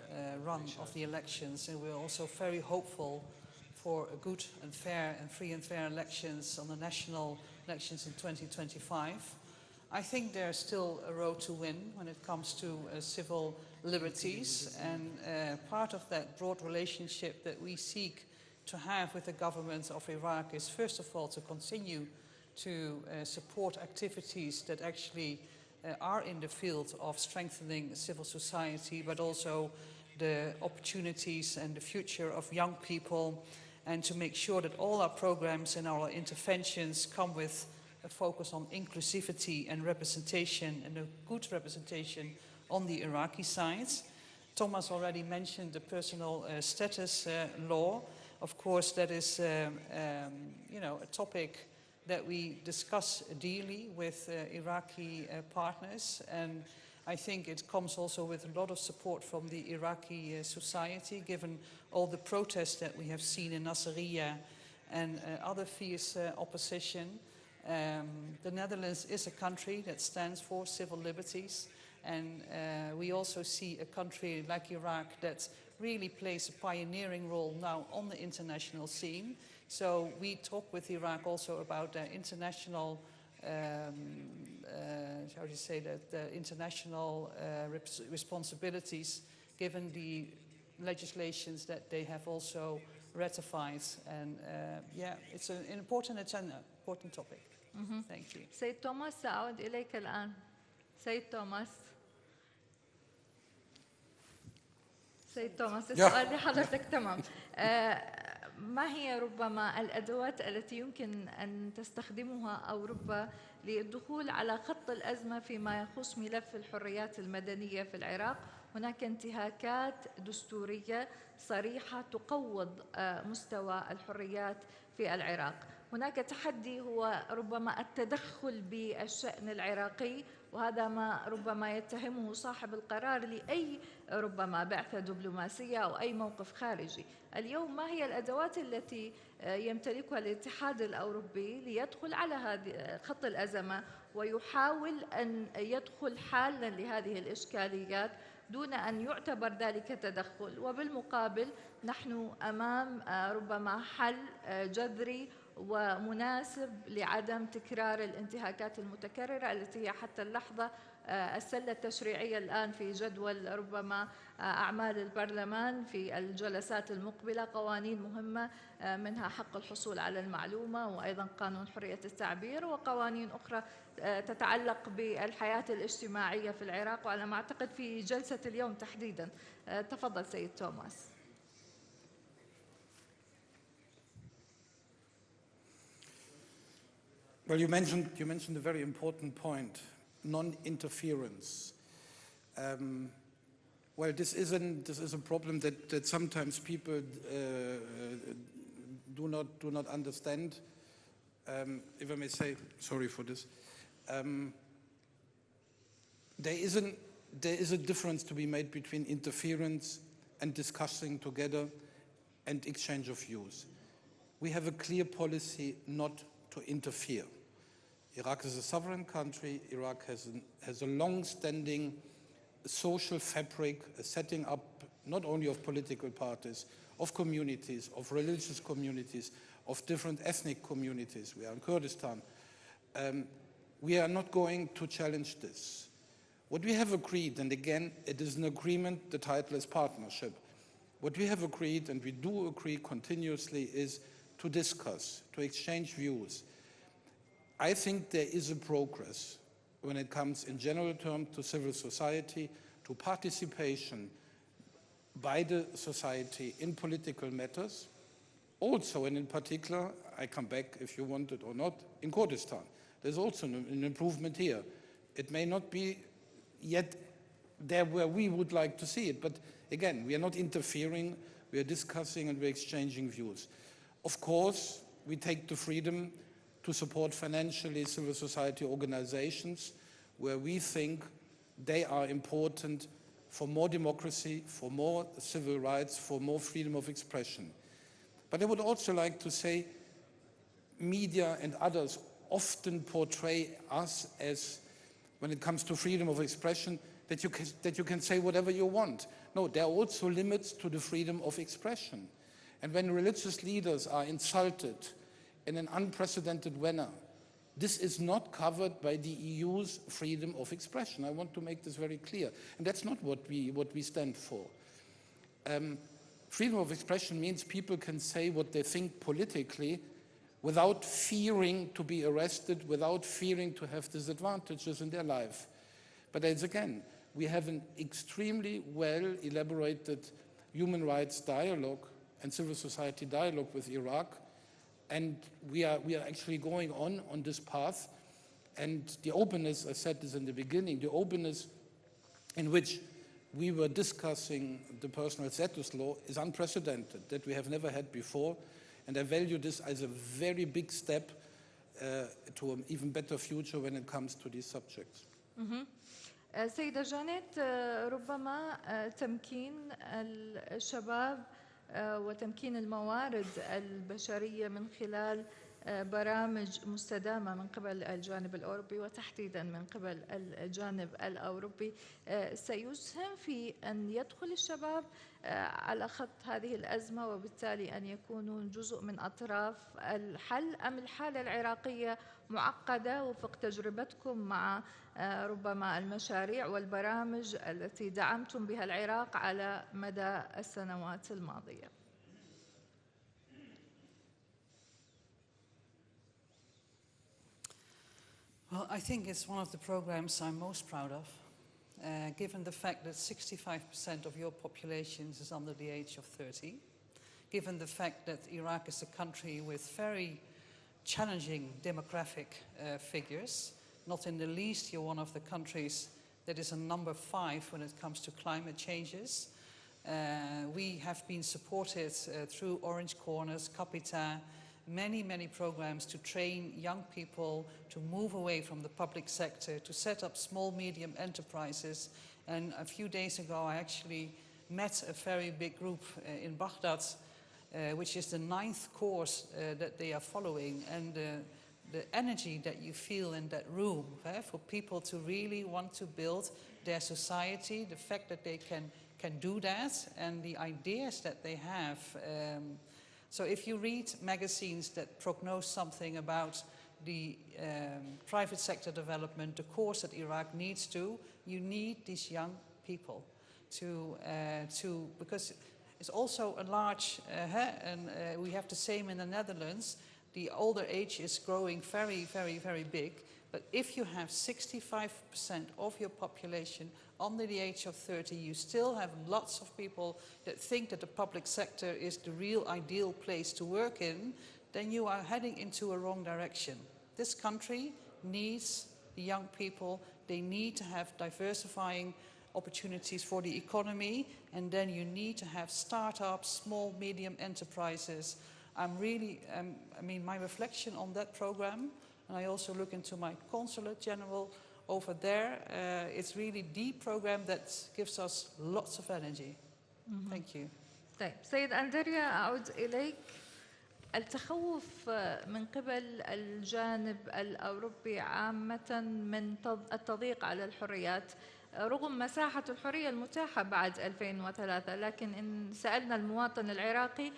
run of the elections, and we're also very hopeful for a good and fair and free and fair elections on the national elections in 2025. I think there's still a road to win when it comes to civil liberties, and part of that broad relationship that we seek to have with the government of Iraq is, first of all, to continue to support activities that actually are in the field of strengthening civil society, but also the opportunities and the future of young people, and to make sure that all our programs and our interventions come with a focus on inclusivity and representation, and a good representation on the Iraqi side. Thomas already mentioned the personal status law. Of course, that is a topic that we discuss daily with Iraqi partners, and I think it comes also with a lot of support from the Iraqi society, given all the protests that we have seen in Nasiriyah and other fierce opposition. The Netherlands is a country that stands for civil liberties, and we also see a country like Iraq that really plays a pioneering role now on the international scene. So we talk with Iraq also about their international, responsibilities, given the legislations that they have also ratified. And it's an important agenda, important topic. Thank you. سيد توماس سأعود إليك الآن. سيد توماس. سيد توماس السؤال لحضرتك. تمام. ما هي ربما الأدوات التي يمكن أن تستخدمها أوروبا للدخول على خط الأزمة فيما يخص ملف الحريات المدنية في العراق؟ هناك انتهاكات دستورية صريحة تقوض مستوى الحريات في العراق. هناك تحدي هو ربما التدخل بالشأن العراقي، وهذا ما ربما يتهمه صاحب القرار لأي ربما بعثة دبلوماسية أو أي موقف خارجي. اليوم ما هي الأدوات التي يمتلكها الاتحاد الأوروبي ليدخل على هذه خط الأزمة ويحاول أن يدخل حالا لهذه الإشكاليات دون أن يعتبر ذلك تدخل؟ وبالمقابل نحن أمام ربما حل جذري ومناسب لعدم تكرار الانتهاكات المتكررة التي هي حتى اللحظة السلة التشريعية الآن في جدول ربما أعمال البرلمان في الجلسات المقبلة. قوانين مهمة منها حق الحصول على المعلومة، وأيضا قانون حرية التعبير، وقوانين أخرى تتعلق بالحياة الاجتماعية في العراق، وعلى ما أعتقد في جلسة اليوم تحديدا. تفضل سيد توماس. Well, you mentioned a very important point, non-interference. Well, this is a problem that sometimes people do not understand. If I may say, sorry for this. There is a difference to be made between interference and discussing together and exchange of views. We have a clear policy not to interfere. Iraq is a sovereign country. Iraq has a long-standing social fabric, a setting up not only of political parties, of communities, of religious communities, of different ethnic communities. We are in Kurdistan. We are not going to challenge this. What we have agreed, and again, it is an agreement, the title is partnership. What we have agreed, and we do agree continuously, is to discuss, to exchange views. I think there is a progress when it comes in general terms to civil society, to participation by the society in political matters. Also, and in particular, I come back if you want it or not, in Kurdistan. There's also an improvement here. It may not be yet there where we would like to see it, but again, we are not interfering, we are discussing and we're exchanging views. Of course, we take the freedom to support financially civil society organizations where we think they are important for more democracy, for more civil rights, for more freedom of expression. But I would also like to say media and others often portray us as, when it comes to freedom of expression, that you can say whatever you want. No, there are also limits to the freedom of expression. And when religious leaders are insulted in an unprecedented manner, this is not covered by the EU's freedom of expression. I want to make this very clear. And that's not what we stand for. Freedom of expression means people can say what they think politically without fearing to be arrested, without fearing to have disadvantages in their life. But as again, we have an extremely well elaborated human rights dialogue and civil society dialogue with Iraq. And we are actually going on this path. And the openness, I said this in the beginning, the openness in which we were discussing the personal status law is unprecedented, that we have never had before. And I value this as a very big step to an even better future when it comes to these subjects. سيدة جانيت، ربما تمكين الشباب وتمكين الموارد البشرية من خلال برامج مستدامة من قبل الجانب الأوروبي وتحديدا من قبل الجانب الأوروبي سيسهم في أن يدخل الشباب على خط هذه الأزمة وبالتالي أن يكونوا جزء من أطراف الحل، أم الحالة العراقية معقدة وفق تجربتكم مع ربما المشاريع والبرامج التي دعمتم بها العراق على مدى السنوات الماضية؟ Well, I think it's one of the programs I'm most proud of, given the fact that 65% of your population is under the age of 30, given the fact that Iraq is a country with very challenging demographic figures. Not in the least, you're one of the countries that is on number 5 when it comes to climate changes. We have been supported through Orange Corners, Capita, many programs to train young people to move away from the public sector, to set up small, medium enterprises. And a few days ago, I actually met a very big group in Baghdad, which is the 9th course that they are following. And the energy that you feel in that room for people to really want to build their society, the fact that they can do that, and the ideas that they have. So if you read magazines that prognose something about the private sector development, the course that Iraq needs to, you need these young people to because it's also a large, and we have the same in the Netherlands. The older age is growing very big. But if you have 65% of your population under the age of 30, you still have lots of people that think that the public sector is the real ideal place to work in, then you are heading into a wrong direction. This country needs the young people. They need to have diversifying opportunities for the economy, and then you need to have startups, small, medium enterprises. I'm really, I mean, my reflection on that program, and I also look into my Consulate General over there, it's really the program that gives us lots of energy. Thank you. طيب سيد أندريا، أعود إليك. التخوف من قبل الجانب الأوروبي عامة من التضييق على الحريات رغم مساحة الحرية المتاحة بعد 2003، لكن إن سألنا المواطن العراقي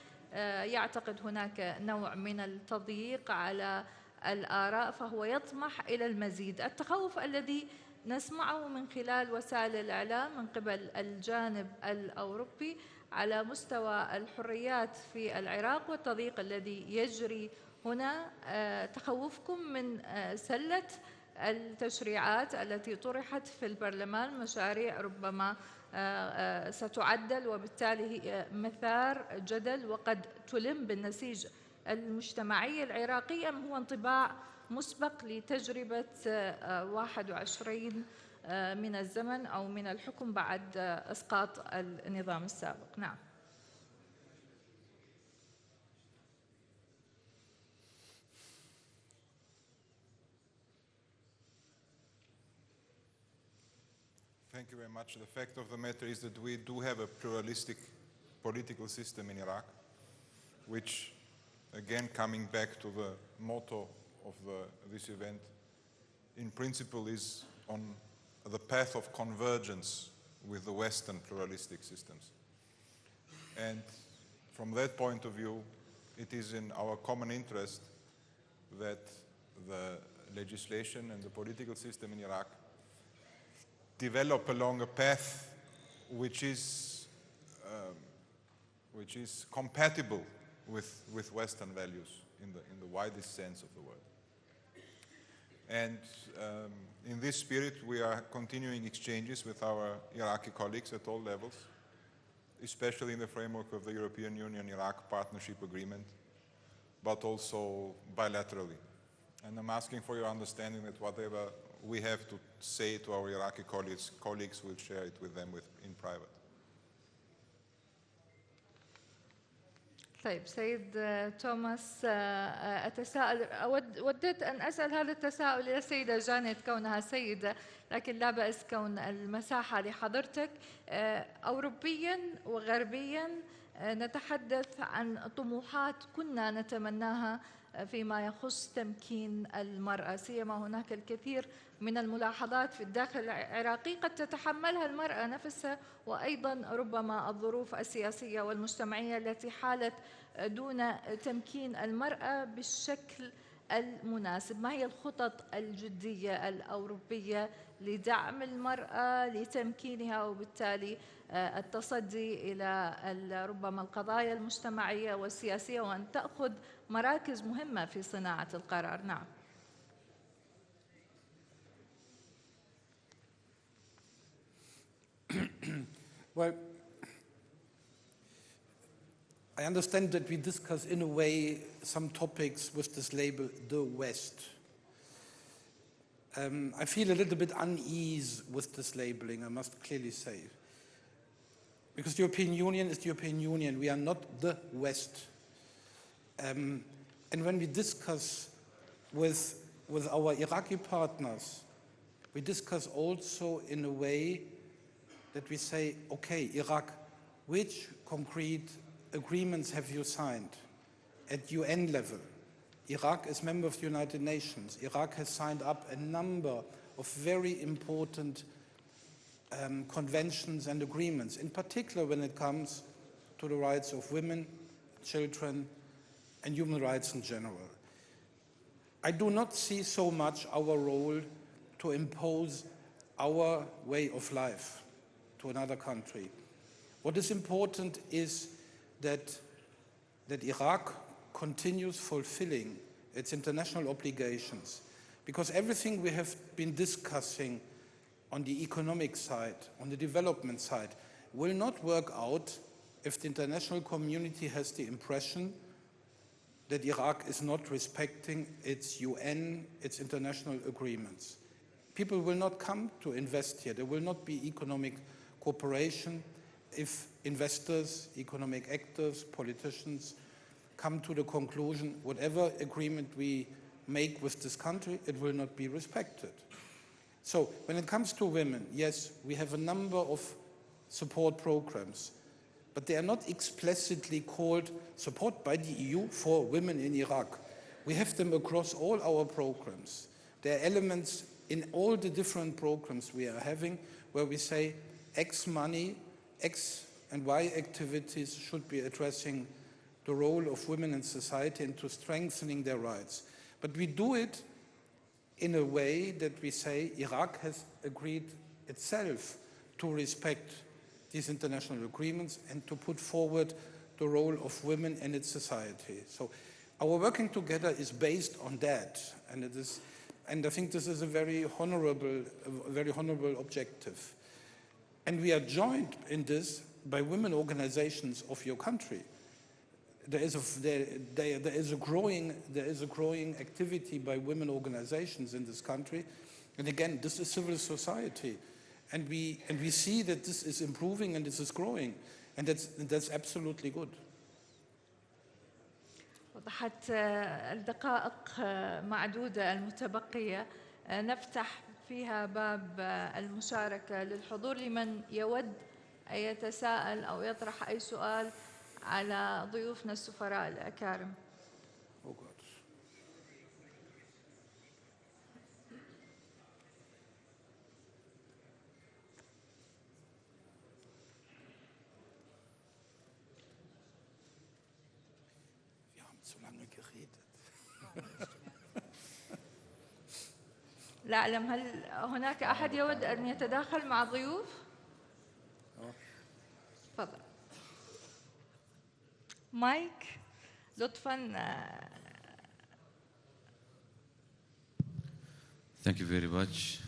يعتقد هناك نوع من التضييق على الآراء، فهو يطمح إلى المزيد. التخوف الذي نسمعه من خلال وسائل الإعلام من قبل الجانب الأوروبي على مستوى الحريات في العراق والتضييق الذي يجري هنا، تخوفكم من سلة التشريعات التي طرحت في البرلمان، مشاريع ربما ستعدل وبالتالي هي مثار جدل وقد تلم بالنسيج المجتمعي العراقي، أم هو انطباع مسبق لتجربة 21 من الزمن أو من الحكم بعد إسقاط النظام السابق؟ نعم. Thank you very much. The fact of the matter is that we do have a pluralistic political system in Iraq, which, again, coming back to the motto of this event, in principle is on the path of convergence with the Western pluralistic systems. And from that point of view, it is in our common interest that the legislation and the political system in Iraq develop along a path which is compatible with Western values in the widest sense of the word. And in this spirit, we are continuing exchanges with our Iraqi colleagues at all levels, especially in the framework of the European Union-Iraq Partnership Agreement, but also bilaterally. And I'm asking for your understanding that whatever we have to say to our Iraqi colleagues will share it with them in private. طيب سيد توماس، وددت أن أسأل هذا التساؤل إلى السيدة جانيت كونها سيدة، لكن لا بأس كون المساحة لحضرتك. أوروبيا وغربيا نتحدث عن طموحات كنا نتمناها فيما يخص تمكين المرأة، سيما هناك الكثير من الملاحظات في الداخل العراقي قد تتحملها المرأة نفسها، وأيضا ربما الظروف السياسية والمجتمعية التي حالت دون تمكين المرأة بالشكل المناسب. ما هي الخطط الجدية الأوروبية لدعم المرأة لتمكينها وبالتالي التصدي إلى ربما القضايا المجتمعية والسياسية وأن تأخذ مراكز مهمة في صناعة القرار؟ نعم. Well, I understand that we discuss in a way some topics with this label, the West. I feel a little bit unease with this labeling, I must clearly say. Because the European Union is the European Union, we are not the West. And when we discuss with our Iraqi partners, we discuss also in a way that we say, okay, Iraq, which concrete agreements have you signed at UN level? Iraq is member of the United Nations. Iraq has signed up a number of very important conventions and agreements, in particular when it comes to the rights of women, children, and human rights in general. I do not see so much our role to impose our way of life to another country. What is important is that Iraq continues fulfilling its international obligations, because everything we have been discussing on the economic side, on the development side, will not work out if the international community has the impression that Iraq is not respecting its UN, its international agreements. People will not come to invest here. There will not be economic cooperation if investors, economic actors, politicians come to the conclusion, whatever agreement we make with this country, it will not be respected. So when it comes to women, yes, we have a number of support programs, but they are not explicitly called support by the EU for women in Iraq. We have them across all our programs. There are elements in all the different programs we are having where we say X money, X and Y activities should be addressing the role of women in society and to strengthening their rights. But we do it in a way that we say Iraq has agreed itself to respect these international agreements and to put forward the role of women in its society. So our working together is based on that, and I think this is a very honorable objective. And we are joined in this by women organizations of your country. There is a growing activity by women organizations in this country, and again, this is civil society, and we see that this is improving and this is growing, and that's absolutely good. وضحت الدقائق معدودة المتبقية نفتح فيها باب المشاركة للحضور لمن يود أن يتساءل أو يطرح أي سؤال على ضيوفنا السفراء الأكارم. لا أعلم هل هناك أحد يود أن يتداخل مع الضيوف؟ تفضل. مايك لطفاً. Thank you very much,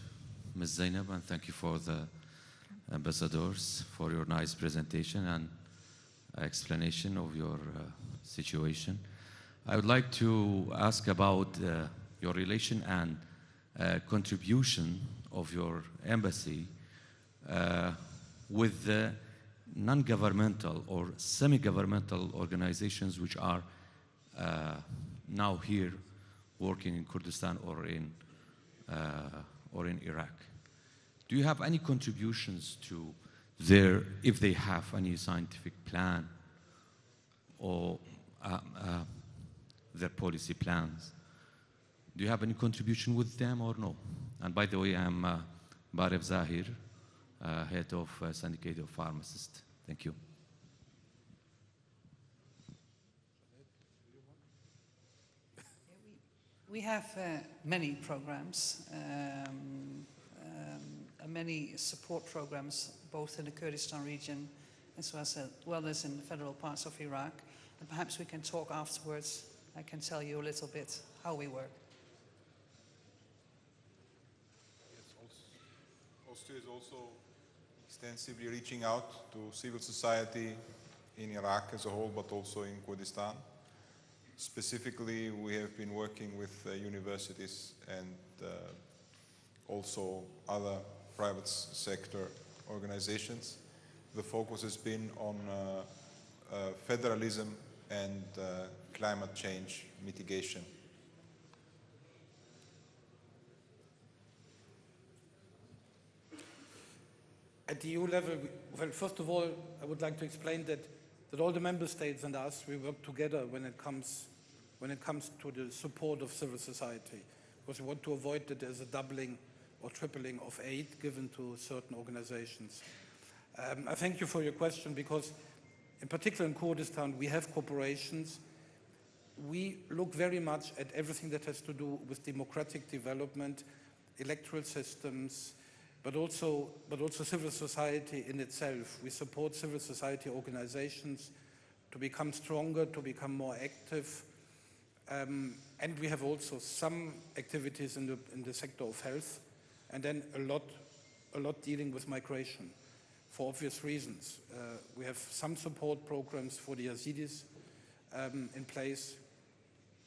Ms. Zainab, and thank you for the ambassadors for your nice presentation and explanation of your situation. I would like to ask about your relation and contribution of your embassy with the non-governmental or semi-governmental organizations which are now here working in Kurdistan or in Iraq. Do you have any contributions to their, if they have any scientific plan or their policy plans? Do you have any contribution with them or no? And by the way, I'm Baref Zahir, head of Syndicate of Pharmacists. Thank you. We have many programs, many support programs, both in the Kurdistan region as well as in the federal parts of Iraq. And perhaps we can talk afterwards. I can tell you a little bit how we work. Austria is also extensively reaching out to civil society in Iraq as a whole, but also in Kurdistan. Specifically, we have been working with universities and also other private sector organizations. The focus has been on federalism and climate change mitigation. At the EU level, well, first of all, I would like to explain that all the member states and us, we work together when it comes to the support of civil society, because we want to avoid that there's a doubling or tripling of aid given to certain organizations. I thank you for your question, because in particular in Kurdistan, we have corporations. We look very much at everything that has to do with democratic development, electoral systems, but also civil society in itself. We support civil society organizations to become stronger, to become more active. And we have also some activities in the sector of health, and then a lot dealing with migration for obvious reasons. We have some support programs for the Yazidis in place.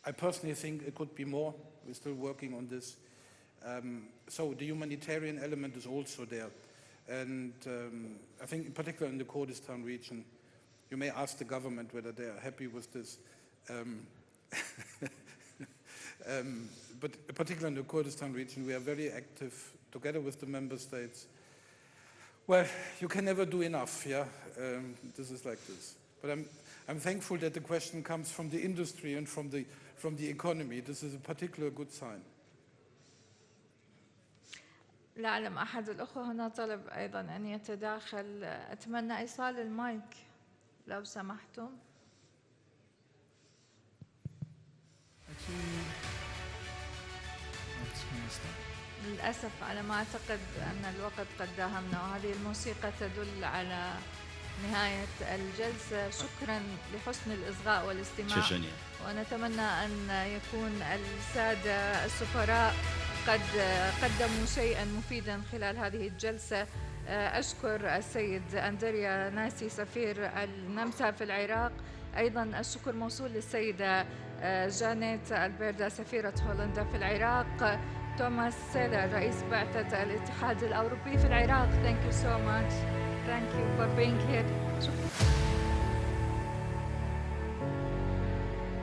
I personally think it could be more. We're still working on this. So the humanitarian element is also there. And I think in particular in the Kurdistan region, you may ask the government whether they are happy with this. But particularly in the Kurdistan region, we are very active together with the member states. Well, you can never do enough, yeah? This is like this. But I'm thankful that the question comes from the industry and from the economy. This is a particular good sign. لا أعلم أحد الأخوة هنا طلب أيضا أن يتداخل. أتمنى إيصال المايك لو سمحتم. للأسف على ما أعتقد أن الوقت قد داهمنا، وهذه الموسيقى تدل على نهاية الجلسة. شكرا لحسن الإصغاء والاستماع، ونتمنى أن يكون السادة السفراء قد قدموا شيئا مفيدا خلال هذه الجلسة. أشكر السيد أندريا ناسي سفير النمسا في العراق. أيضا الشكر موصول للسيدة جانيت ألبردا سفيرة هولندا في العراق. توماس سيلر رئيس بعثة الاتحاد الأوروبي في العراق. Thank you so much. Thank you for being here. شكرا.